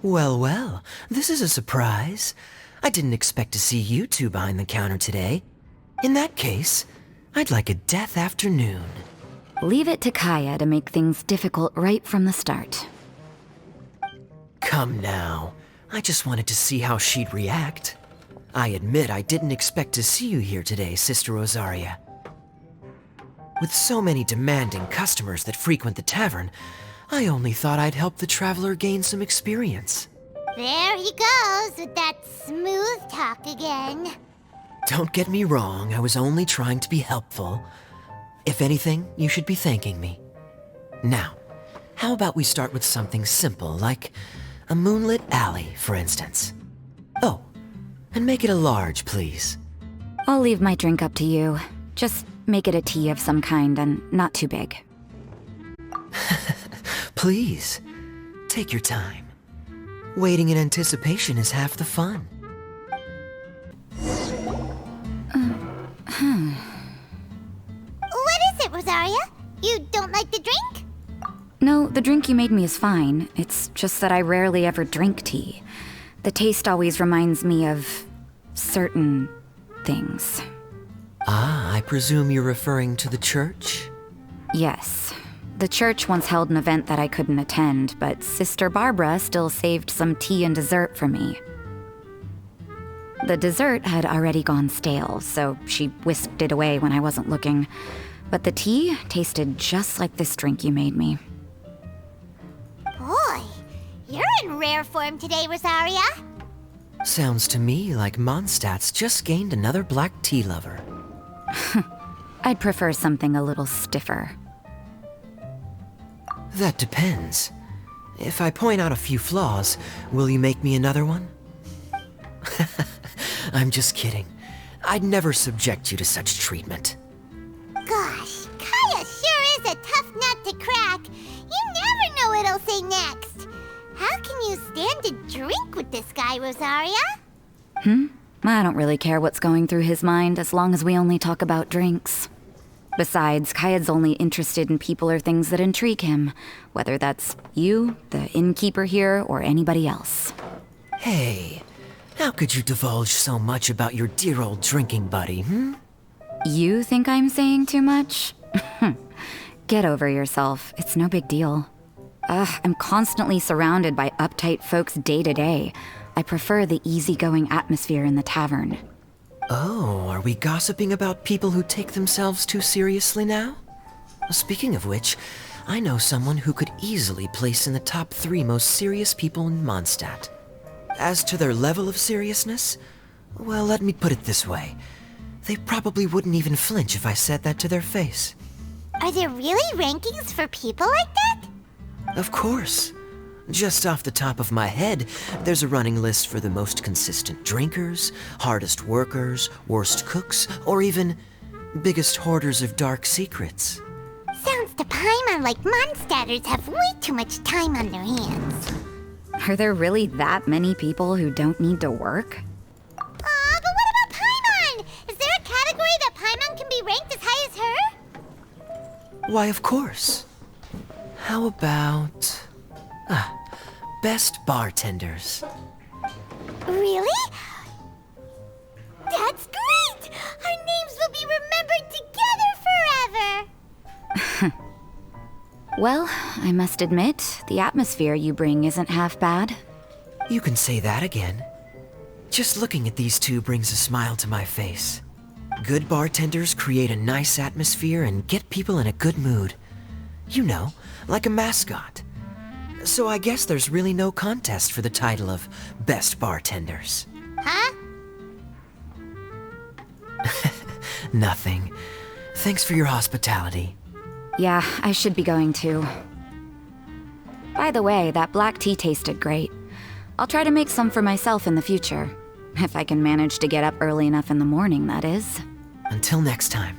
Well, well, this is a surprise. I didn't expect to see you two behind the counter today. In that case, I'd like a death afternoon. Leave it to Kaeya to make things difficult right from the start. Come now. I just wanted to see how she'd react. I admit I didn't expect to see you here today, Sister Rosaria. With so many demanding customers that frequent the tavern, I only thought I'd help the traveler gain some experience. There he goes with that smooth talk again. Don't get me wrong, I was only trying to be helpful. If anything, you should be thanking me. Now, how about we start with something simple, like a moonlit alley, for instance. Oh, and make it a large, please. I'll leave my drink up to you. Just make it a tea of some kind and not too big. Please, take your time. Waiting in anticipation is half the fun. What is it, Rosaria? You don't like the drink? No, the drink you made me is fine. It's just that I rarely ever drink tea. The taste always reminds me of certain things. Ah, I presume you're referring to the church? Yes. The church once held an event that I couldn't attend, but Sister Barbara still saved some tea and dessert for me. The dessert had already gone stale, so she whisked it away when I wasn't looking. But the tea tasted just like this drink you made me. Boy, you're in rare form today, Rosaria. Sounds to me like Mondstadt's just gained another black tea lover. I'd prefer something a little stiffer. That depends. If I point out a few flaws, will you make me another one? I'm just kidding. I'd never subject you to such treatment. Gosh, Kaeya sure is a tough nut to crack. You never know what he'll say next. How can you stand to drink with this guy, Rosaria? I don't really care what's going through his mind as long as we only talk about drinks. Besides, Kaeya's only interested in people or things that intrigue him, whether that's you, the innkeeper here, or anybody else. Hey, how could you divulge so much about your dear old drinking buddy, You think I'm saying too much? Get over yourself. It's no big deal. I'm constantly surrounded by uptight folks day to day. I prefer the easygoing atmosphere in the tavern. Oh, are we gossiping about people who take themselves too seriously now? Speaking of which, I know someone who could easily place in the top 3 most serious people in Mondstadt. As to their level of seriousness, well, let me put it this way. They probably wouldn't even flinch if I said that to their face. Are there really rankings for people like that? Of course. Just off the top of my head, there's a running list for the most consistent drinkers, hardest workers, worst cooks, or even biggest hoarders of dark secrets. Sounds to Paimon like Mondstadters have way too much time on their hands. Are there really that many people who don't need to work? But what about Paimon? Is there a category that Paimon can be ranked as high as her? Why, of course. How about... best bartenders. Really? That's great! Our names will be remembered together forever! Well, I must admit, the atmosphere you bring isn't half bad. You can say that again. Just looking at these two brings a smile to my face. Good bartenders create a nice atmosphere and get people in a good mood. You know, like a mascot. So I guess there's really no contest for the title of Best Bartenders. Huh? Nothing. Thanks for your hospitality. Yeah, I should be going too. By the way, that black tea tasted great. I'll try to make some for myself in the future. If I can manage to get up early enough in the morning, that is. Until next time.